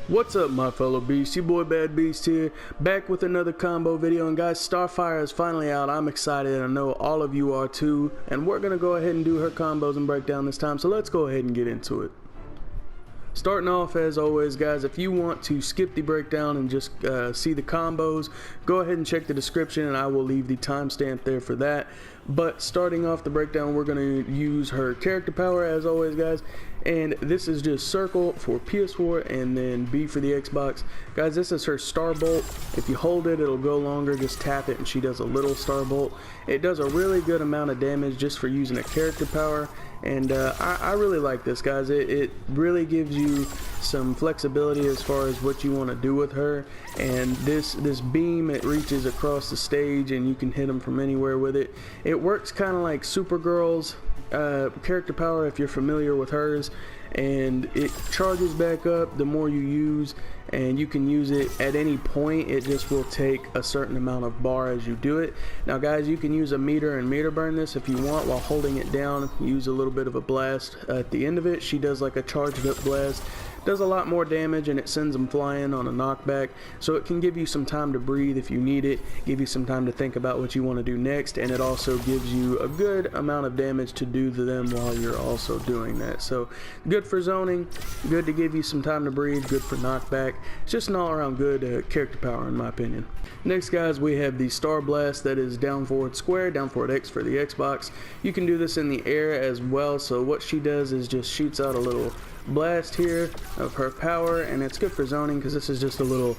What's up, my fellow beasts? Your boy Bad Beast here, back with another combo video. And guys, Starfire is finally out. I'm excited. I know all of you are too. And we're gonna go ahead and do her combos and breakdown this time. So let's go ahead and get into it. Starting off, as always, guys, if you want to skip the breakdown and just see the combos, go ahead and check the description, and I will leave the timestamp there for that. But starting off the breakdown, we're going to use her character power, as always, guys. And this is just circle for PS4 and then B for the Xbox. Guys, this is her star bolt. If you hold it, it'll go longer. Just tap it and she does a little star bolt. It does a really good amount of damage just for using a character power. And I really like this, guys. It really gives you some flexibility as far as what you want to do with her. And this beam, it reaches across the stage and you can hit them from anywhere with it. It works kind of like Supergirl's character power, if you're familiar with hers, and it charges back up the more you use, and you can use it at any point. It just will take a certain amount of bar as you do it. Now guys, you can use a meter and meter burn this if you want while holding it down. Use a little bit of a blast at the end of it. She does like a charged up blast. Does a lot more damage, and it sends them flying on a knockback, so it can give you some time to breathe if you need it, give you some time to think about what you want to do next, and it also gives you a good amount of damage to do to them while you're also doing that. So good for zoning, good to give you some time to breathe, good for knockback. It's just an all-around good character power in my opinion. Next, guys, we have the Star Blast. That is down forward square, down forward X for the Xbox. You can do this in the air as well, so what she does is just shoots out a little blast here of her power, and it's good for zoning because this is just a little,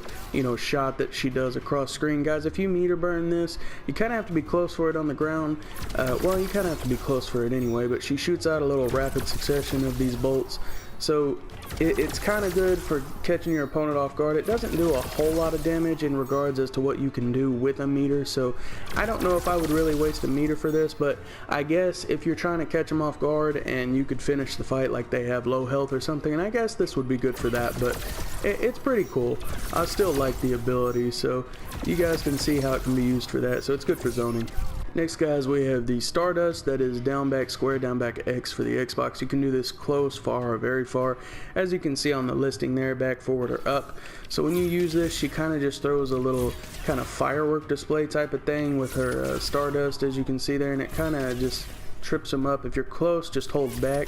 shot that she does across screen. Guys, if you meter burn this, you kind of have to be close for it on the ground. Well, you kind of have to be close for it anyway, but she shoots out a little rapid succession of these bolts. So it's kind of good for catching your opponent off guard. It doesn't do a whole lot of damage in regards as to what you can do with a meter, so I don't know if I would really waste a meter for this, but I guess if you're trying to catch them off guard and you could finish the fight like they have low health or something, and I guess this would be good for that. But it's pretty cool. I still like the ability, so you guys can see how it can be used for that, so it's good for zoning. Next, guys, we have the Stardust. That is down back square, down back X for the Xbox. You can do this close, far, or very far. As you can see on the listing there, back, forward, or up. So when you use this, she kind of just throws a little kind of firework display type of thing with her Stardust, as you can see there, and it kind of just trips them up. If you're close, just hold back,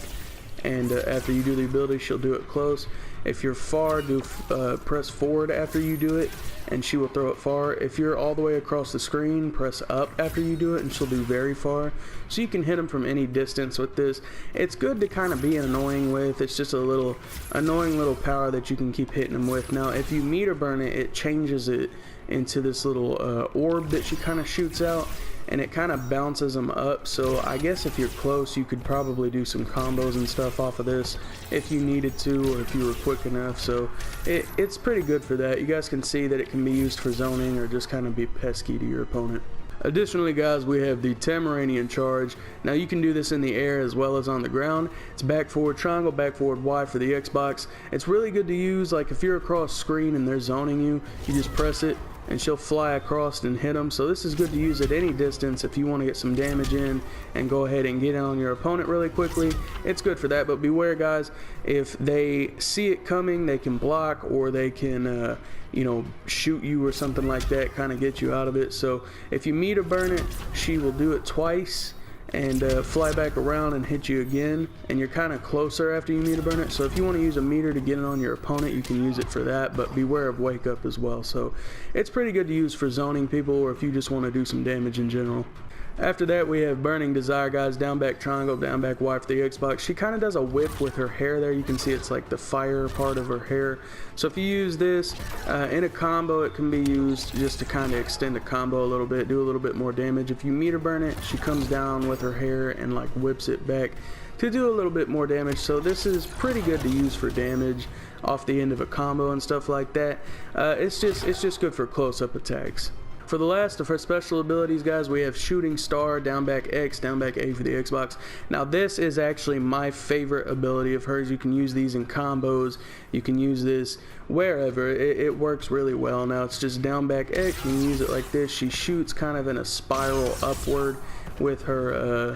and after you do the ability, she'll do it close. If you're far, do press forward after you do it, and she will throw it far. If you're all the way across the screen, press up after you do it, and she'll do very far. So you can hit them from any distance with this. It's good to kind of be annoying with. It's just a little annoying little power that you can keep hitting them with. Now, if you meter burn it, it changes it into this little orb that she kind of shoots out, and it kind of bounces them up. So I guess if you're close, you could probably do some combos and stuff off of this if you needed to, or if you were quick enough. So it's pretty good for that. You guys can see that it can be used for zoning or just kind of be pesky to your opponent. Additionally, guys, we have the Tamaranian charge. Now you can do this in the air as well as on the ground. It's back forward triangle, back forward Y for the Xbox. It's really good to use like if you're across screen and they're zoning you, you just press it and she'll fly across and hit them. So this is good to use at any distance if you want to get some damage in and go ahead and get on your opponent really quickly. It's good for that, but beware, guys, if they see it coming, they can block, or they can shoot you or something like that, kind of get you out of it. So if you meter burn it, she will do it twice and fly back around and hit you again, and you're kind of closer after you meter burn it. So if you want to use a meter to get it on your opponent, you can use it for that, but beware of wake up as well. So it's pretty good to use for zoning people, or if you just want to do some damage in general. After that, we have Burning Desire, guys. Down back triangle, down back Y for the Xbox. She kind of does a whip with her hair there. You can see it's like the fire part of her hair. So if you use this in a combo, it can be used just to kind of extend a combo a little bit, do a little bit more damage. If you meter burn it, she comes down with her hair and like whips it back to do a little bit more damage. So this is pretty good to use for damage off the end of a combo and stuff like that. It's just good for close-up attacks. For the last of her special abilities, guys, we have Shooting Star, down back X, down back A for the Xbox. Now this is actually my favorite ability of hers. You can use these in combos. You can use this wherever. It works really well. Now it's just down back X. You can use it like this. She shoots kind of in a spiral upward with her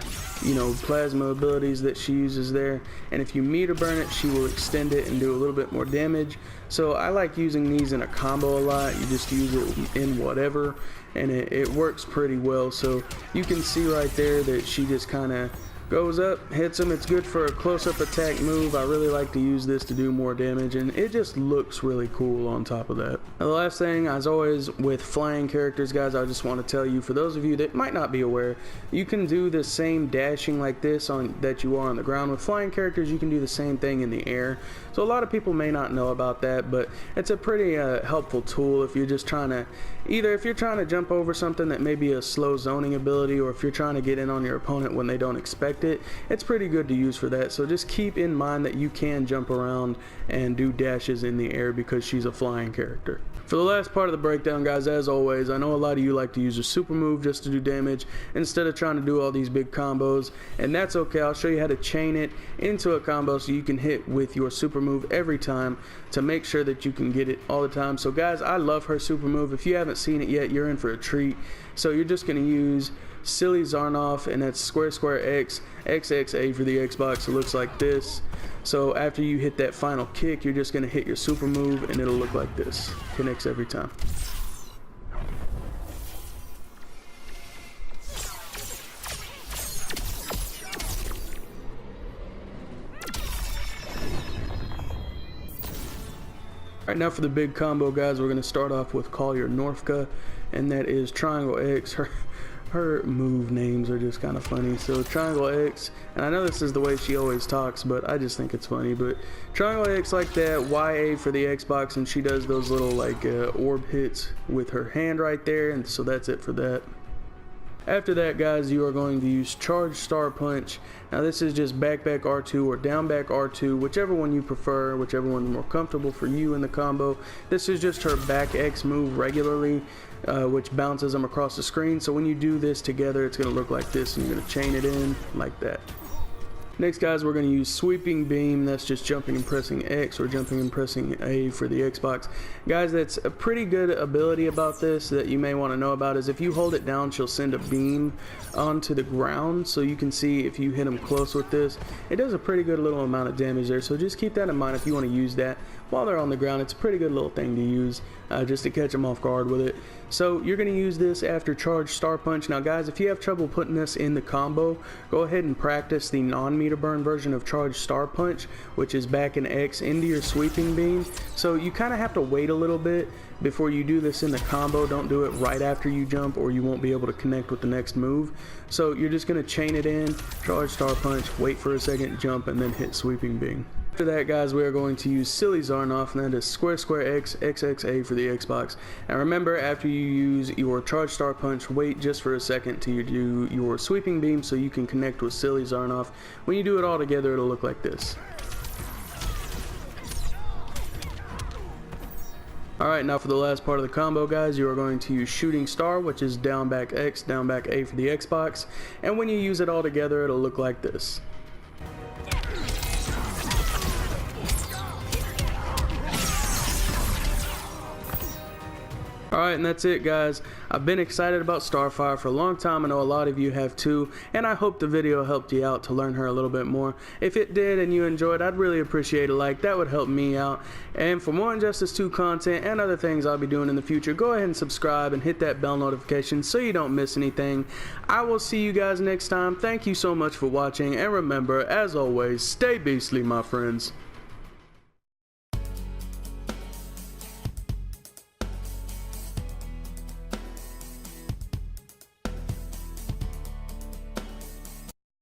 plasma abilities that she uses there, and if you meter burn it, she will extend it and do a little bit more damage. So I like using these in a combo a lot. You just use it in whatever, and it works pretty well. So you can see right there that she just kind of goes up, hits him. It's good for a close-up attack move. I really like to use this to do more damage, and it just looks really cool on top of that. Now, the last thing, as always, with flying characters, guys, I just want to tell you, for those of you that might not be aware, you can do the same dashing like this that you are on the ground. With flying characters, you can do the same thing in the air. So a lot of people may not know about that, but it's a pretty helpful tool if you're just trying to, either if you're trying to jump over something that may be a slow zoning ability, or if you're trying to get in on your opponent when they don't expect it, it's pretty good to use for that. So just keep in mind that you can jump around and do dashes in the air because she's a flying character. For the last part of the breakdown, guys, as always, I know a lot of you like to use a super move just to do damage instead of trying to do all these big combos, and that's okay. I'll show you how to chain it into a combo so you can hit with your super move every time to make sure that you can get it all the time. So guys, I love her super move. If you haven't seen it yet, you're in for a treat. So you're just going to use Silly Zarnoff, and that's square square X, XXA for the Xbox. It looks like this. So after you hit that final kick, you're just going to hit your super move, and it'll look like this. Connects every time. Alright, now for the big combo, guys, we're going to start off with Call Your Norfka, and that is Triangle X. Her move names are just kind of funny. So Triangle X, and I know this is the way she always talks, but I just think it's funny. But Triangle X like that, YA for the Xbox, and she does those little like orb hits with her hand right there, and so that's it for that. After that, guys, you are going to use Charge Star Punch. Now this is just back R2 or down back R2, whichever one you prefer, whichever one's more comfortable for you in the combo. This is just her back X move regularly, which bounces them across the screen. So when you do this together, it's going to look like this, and you're going to chain it in like that. Next, guys, we're going to use Sweeping Beam. That's just jumping and pressing X or jumping and pressing A for the Xbox. Guys, that's a pretty good ability about this that you may want to know about is if you hold it down, she'll send a beam onto the ground. So you can see if you hit them close with this, it does a pretty good little amount of damage there. So just keep that in mind if you want to use that while they're on the ground. It's a pretty good little thing to use just to catch them off guard with it. So you're going to use this after Charge Star Punch. Now guys, if you have trouble putting this in the combo, go ahead and practice the non-meter burn version of Charge Star Punch, which is back in X into your Sweeping Beam. So you kind of have to wait a little bit before you do this in the combo. Don't do it right after you jump or you won't be able to connect with the next move. So you're just going to chain it in, Charge Star Punch, wait for a second, jump, and then hit Sweeping Beam. After that, guys, we are going to use Silly Zarnoff, and that is square square X, XXA for the Xbox. And remember, after you use your Charge Star Punch, wait just for a second till you do your Sweeping Beam so you can connect with Silly Zarnoff. When you do it all together, it'll look like this. Alright, now for the last part of the combo, guys, you are going to use Shooting Star, which is down back X, down back A for the Xbox. And when you use it all together, it'll look like this. Alright, and that's it, guys. I've been excited about Starfire for a long time. I know a lot of you have too, and I hope the video helped you out to learn her a little bit more. If it did and you enjoyed, I'd really appreciate a like. That would help me out. And for more Injustice 2 content and other things I'll be doing in the future, go ahead and subscribe and hit that bell notification so you don't miss anything. I will see you guys next time. Thank you so much for watching, and remember, as always, stay beastly, my friends.